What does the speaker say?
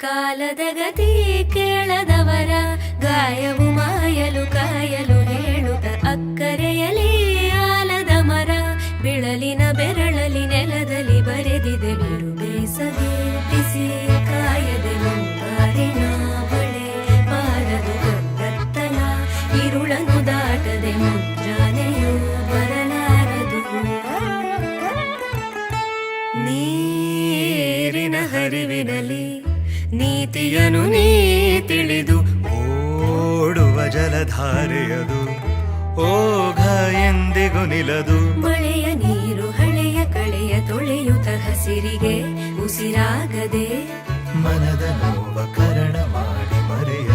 ಕಾಲದ ಗತಿ ಕೇಳದವರ ಗಾಯವು ಮಾಯಲು ಕಾಯಲು ಹೇಳುತ್ತ ಅಕ್ಕರೆಯಲಿ ಆಲದ ಮರ ಬಿಳಲಿನ ಬೆರಳಲಿ ನೆಲದಲ್ಲಿ ಬರೆದಿದೆ ಬಿರು ಬೇಸಗೆ ಬಿಸಿ ಕಾಯದೆ ಮುಂಗಾರಿನ ಬಳೆ ಬಾರದು ಗದ್ದತ್ತಲ ಇರುಳನು ದಾಟದೆ ಮುಂಜಾನೆಯೂ ಬರಲಾರದು. ನೀರಿನ ಹರಿವಿನಲ್ಲಿ ನೀತಿಯನು ನೀ ತಿಳಿದು ಓಡುವ ಜಲಧಾರೆಯದು ಓಘ ಎಂದಿಗೂ ನಿಲದು. ಮಳೆಯ ನೀರು ಹಳೆಯ ಕಳೆಯ ತೊಳೆಯುತ್ತ ಹಸಿರಿಗೆ ಉಸಿರಾಗದೆ ಮನದ ನೋವ ಕರಣ ಮಾಡಿ ಮರೆಯ